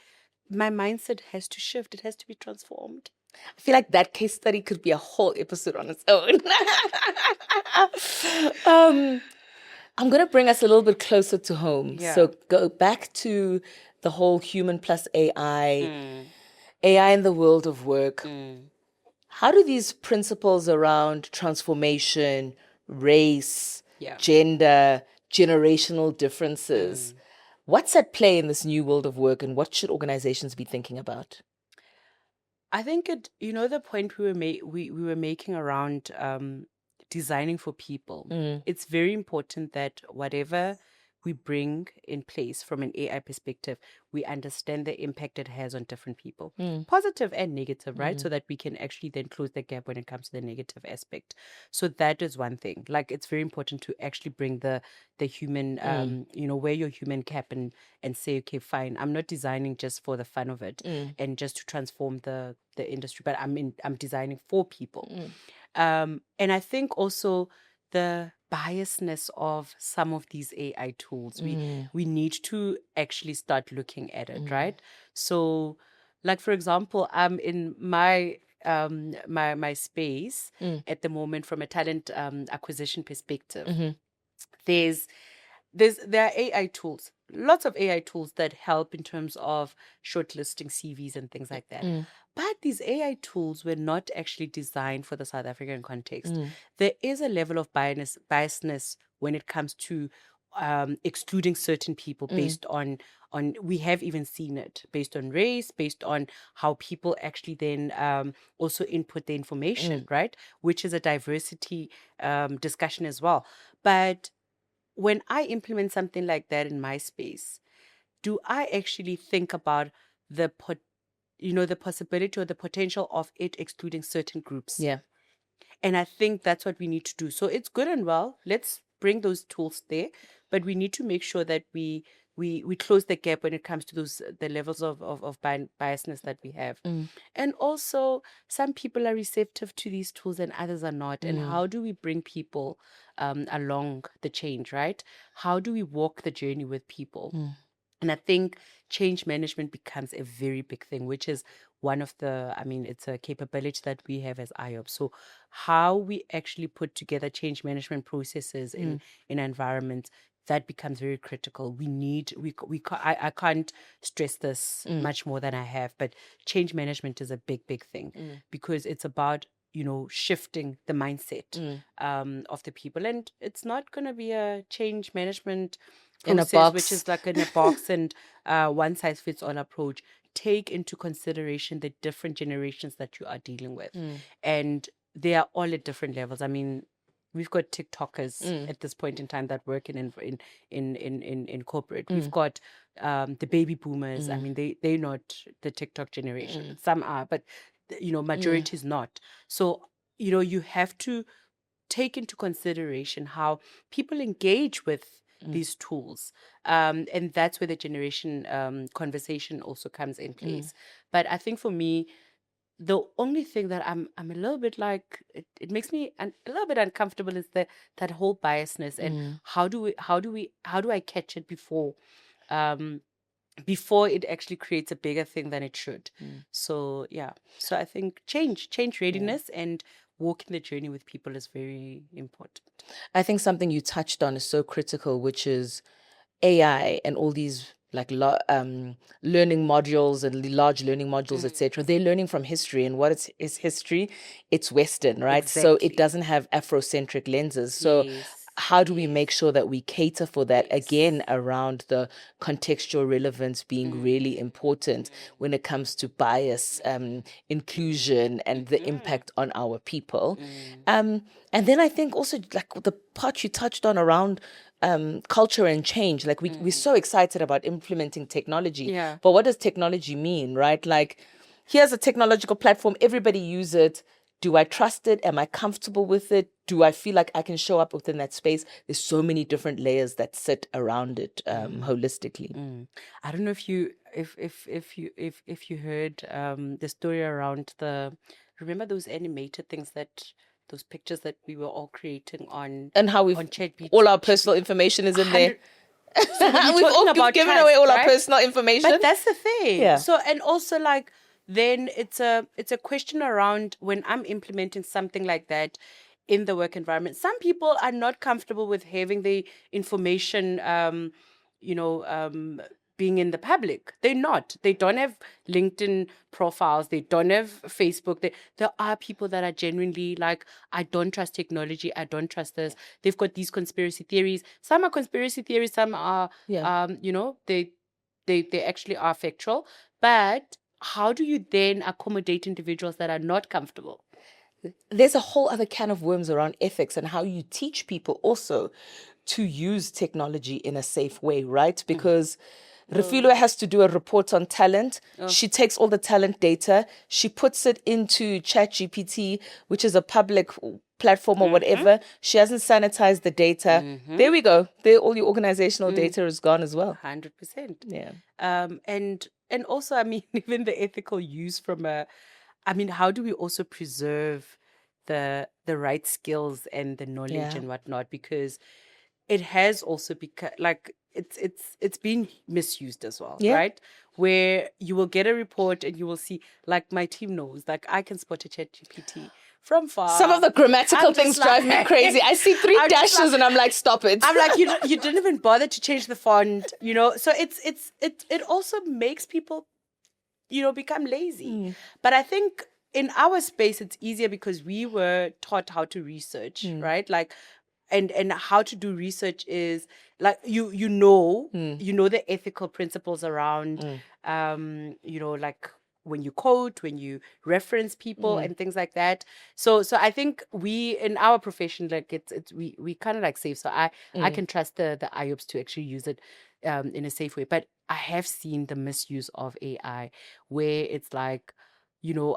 [SPEAKER 2] mindset has to shift. It has to be transformed.
[SPEAKER 1] I feel like that case study could be a whole episode on its own. I'm going to bring us a little bit closer to home.
[SPEAKER 2] Yeah.
[SPEAKER 1] So go back to the whole human plus AI. AI in the world of work. How do these principles around transformation, race, gender, generational differences, what's at play in this new world of work, and what should organizations be thinking about?
[SPEAKER 2] I think the point we were making around designing for people. It's very important that whatever we bring in place from an AI perspective, we understand the impact it has on different people, positive and negative, right? So that we can actually then close the gap when it comes to the negative aspect. So that is one thing. Like, it's very important to actually bring the human, wear your human cap and say, okay, fine, I'm not designing just for the fun of it and just to transform the industry, but I'm designing for people. And I think also the biasness of some of these AI tools, we need to actually start looking at it, right? So, like, for example, I'm in my my space at the moment from a talent acquisition perspective. There are AI tools, lots of AI tools that help in terms of shortlisting CVs and things like that. But these AI tools were not actually designed for the South African context. There is a level of biasness when it comes to excluding certain people based on we have even seen it based on race, based on how people actually then also input the information, right? Which is a diversity discussion as well. But when I implement something like that in my space, do I actually think about the possibility or the potential of it excluding certain groups?
[SPEAKER 1] Yeah.
[SPEAKER 2] And I think that's what we need to do. So it's good and well. Let's bring those tools there, but we need to make sure that we close the gap when it comes to the levels of biasness that we have. And also, some people are receptive to these tools and others are not. And how do we bring people along the change, right? How do we walk the journey with people? And I think change management becomes a very big thing, which is one of it's a capability that we have as IOP. So how we actually put together change management processes in environments, that becomes very critical. I can't stress this much more than I have, but change management is a big, big thing because it's about shifting the mindset of the people. And it's not going to be a change management process, which is like in a box and one-size-fits-all approach. Take into consideration the different generations that you are dealing with. And they are all at different levels. I mean, we've got TikTokers at this point in time that work in corporate. We've got the baby boomers. I mean, they're not the TikTok generation. Some are, but majority is not. So, you have to take into consideration how people engage with these tools. And that's where the generation conversation also comes in place. But I think for me, the only thing that I'm a little bit like, it makes me a little bit uncomfortable is that whole biasness, and how do I catch it before it actually creates a bigger thing than it should. So I think change readiness and walking the journey with people is very important.
[SPEAKER 1] I think something you touched on is so critical, which is AI and all these like learning modules and large learning modules, etc. They're learning from history, and what is history? It's Western, right?
[SPEAKER 2] Exactly.
[SPEAKER 1] So it doesn't have Afrocentric lenses. So
[SPEAKER 2] Yes.
[SPEAKER 1] how do we make sure that we cater for that again around the contextual relevance being really important when it comes to bias, inclusion, and the impact on our people? And then I think also like the part you touched on around culture and change, like we're so excited about implementing technology, but what does technology mean, right? Like, here's a technological platform, everybody use it. Do I trust it? Am I comfortable with it? Do I feel like I can show up within that space? There's so many different layers that sit around it holistically.
[SPEAKER 2] I don't know if you heard the story around remember those animated things, those pictures that we were all creating on,
[SPEAKER 1] and how
[SPEAKER 2] on ChatGPT.
[SPEAKER 1] all our personal information is in there.
[SPEAKER 2] So
[SPEAKER 1] we've all given away all our personal information.
[SPEAKER 2] But that's the thing.
[SPEAKER 1] Yeah.
[SPEAKER 2] So, and also like, then it's a question around when I'm implementing something like that in the work environment. Some people are not comfortable with having the information, being in the public. They're not. They don't have LinkedIn profiles. They don't have Facebook. There are people that are genuinely like, I don't trust technology. I don't trust this. They've got these conspiracy theories. Some are conspiracy theories. Some are, they actually are factual. But how do you then accommodate individuals that are not comfortable?
[SPEAKER 1] There's a whole other can of worms around ethics and how you teach people also to use technology in a safe way, right? Because Refiloe has to do a report on talent. She takes all the talent data, she puts it into ChatGPT, which is a public platform or whatever. She hasn't sanitized the data. There we go. There, all your organizational data is gone as well.
[SPEAKER 2] 100%.
[SPEAKER 1] Yeah.
[SPEAKER 2] And also, I mean, even the ethical use how do we also preserve the right skills and the knowledge and whatnot? Because it has also become like it's been misused as well, right? Where you will get a report and you will see, like my team knows, like I can spot a ChatGPT from far.
[SPEAKER 1] Some of the grammatical things drive me crazy. I see 3 dashes and I'm like, stop it.
[SPEAKER 2] I'm like, you didn't even bother to change the font, So it also makes people, become lazy. But I think in our space, it's easier because we were taught how to research, right? Like, and how to do research is like, you know the ethical principles around, like when you quote, when you reference people and things like that. So I think we, in our profession, like we kind of like safe. So I can trust the IOPS to actually use it in a safe way. But I have seen the misuse of AI where it's like,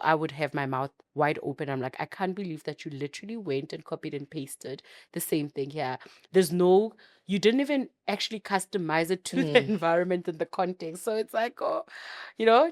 [SPEAKER 2] I would have my mouth wide open. I'm like, I can't believe that you literally went and copied and pasted the same thing here. You didn't even actually customize it to the environment and the context. So it's like,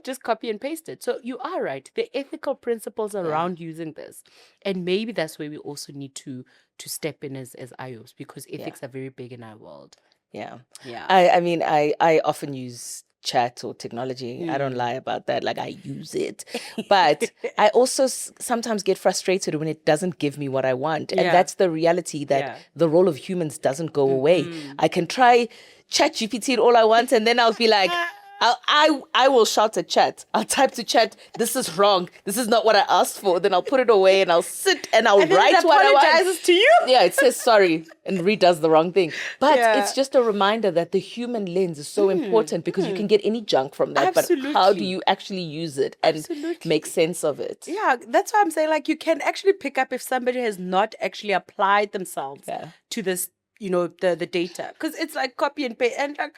[SPEAKER 2] just copy and paste it. So you are right. The ethical principles around using this. And maybe that's where we also need to step in as IOs, because ethics are very big in our world.
[SPEAKER 1] Yeah.
[SPEAKER 2] Yeah.
[SPEAKER 1] I mean, I often use chat or technology. I don't lie about that. Like, I use it. But I also sometimes get frustrated when it doesn't give me what I want. And that's the reality, that the role of humans doesn't go away. I can try chat GPT all I want, and then I'll be like, I will shout at chat. I'll type to chat, this is wrong. This is not what I asked for. Then I'll put it away and I'll sit and I'll
[SPEAKER 2] And then
[SPEAKER 1] write
[SPEAKER 2] it
[SPEAKER 1] what I want.
[SPEAKER 2] apologizes to you.
[SPEAKER 1] Yeah, it says sorry and redoes the wrong thing. But
[SPEAKER 2] Yeah.
[SPEAKER 1] it's just a reminder that the human lens is so important because you can get any junk from that. But how do
[SPEAKER 2] Absolutely.
[SPEAKER 1] you actually use it and
[SPEAKER 2] Absolutely.
[SPEAKER 1] make sense of it?
[SPEAKER 2] Yeah, that's why I'm saying, like, you can actually pick up if somebody has not actually applied themselves
[SPEAKER 1] Yeah.
[SPEAKER 2] to this, the data. Because it's like copy and paste. And like,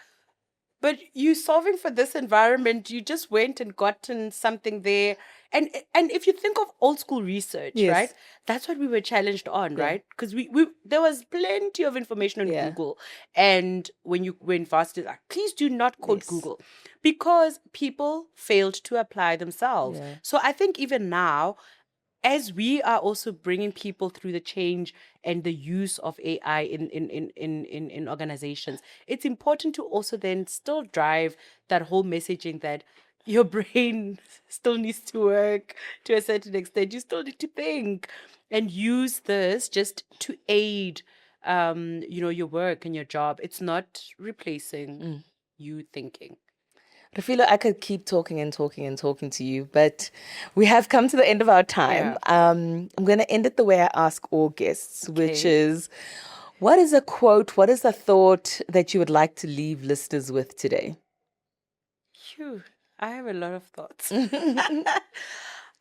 [SPEAKER 2] but you solving for this environment, you just went and gotten something there. And if you think of old school research,
[SPEAKER 1] Yes.
[SPEAKER 2] right? That's what we were challenged on,
[SPEAKER 1] Yeah.
[SPEAKER 2] right? Because we there was plenty of information on
[SPEAKER 1] Yeah.
[SPEAKER 2] Google. And when you went fast, it's like, please do not quote
[SPEAKER 1] Yes.
[SPEAKER 2] Google. Because people failed to apply themselves.
[SPEAKER 1] Yeah.
[SPEAKER 2] So I think even now, as we are also bringing people through the change and the use of AI in organizations, it's important to also then still drive that whole messaging that your brain still needs to work to a certain extent. You still need to think and use this just to aid your work and your job. It's not replacing you thinking.
[SPEAKER 1] Refiloe, I could keep talking and talking and talking to you, but we have come to the end of our time.
[SPEAKER 2] Yeah.
[SPEAKER 1] I'm going to end it the way I ask all guests, which
[SPEAKER 2] Okay.
[SPEAKER 1] is, what is a quote, what is a thought that you would like to leave listeners with today?
[SPEAKER 2] Phew, I have a lot of thoughts.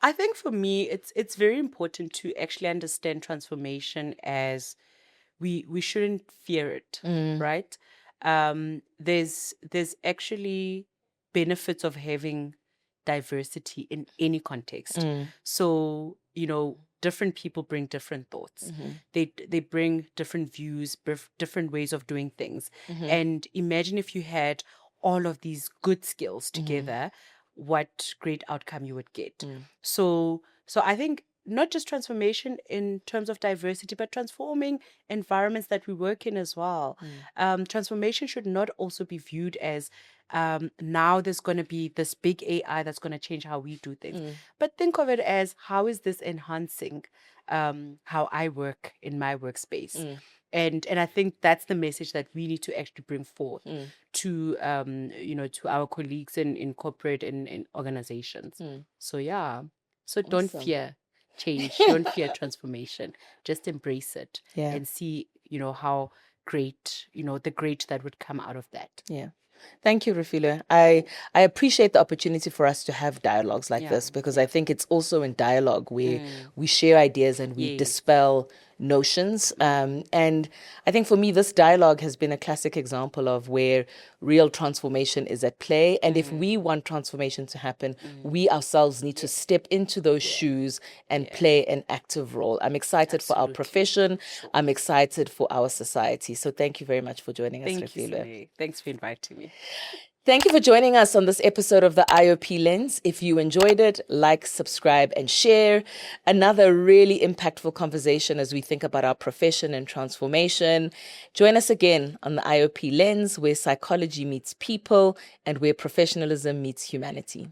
[SPEAKER 2] I think for me, it's very important to actually understand transformation as we shouldn't fear it, right? There's actually benefits of having diversity in any context. So, different people bring different thoughts. They bring different views, different ways of doing things. And imagine if you had all of these good skills together, what great outcome you would get. So I think not just transformation in terms of diversity, but transforming environments that we work in as well. Transformation should not also be viewed as now there's going to be this big AI that's going to change how we do things. But think of it as, how is this enhancing how I work in my workspace? And I think that's the message that we need to actually bring forth to to our colleagues in corporate and in organizations. So yeah. So don't fear change, don't fear transformation. Just embrace it and see, how great, the great that would come out of that.
[SPEAKER 1] Yeah. Thank you, Refiloe. I appreciate the opportunity for us to have dialogues like this, because I think it's also in dialogue where we share ideas and we dispel notions. And I think for me, this dialogue has been a classic example of where real transformation is at play. And if we want transformation to happen, we ourselves need to step into those shoes and play an active role. I'm excited for our profession. I'm excited for our society. So thank you very much for joining us, Refiloe.
[SPEAKER 2] Thank you, Sane. Thanks for inviting me.
[SPEAKER 1] Thank you for joining us on this episode of the IOP Lens. If you enjoyed it, like, subscribe, and share. Another really impactful conversation as we think about our profession and transformation. Join us again on the IOP Lens, where psychology meets people and where professionalism meets humanity.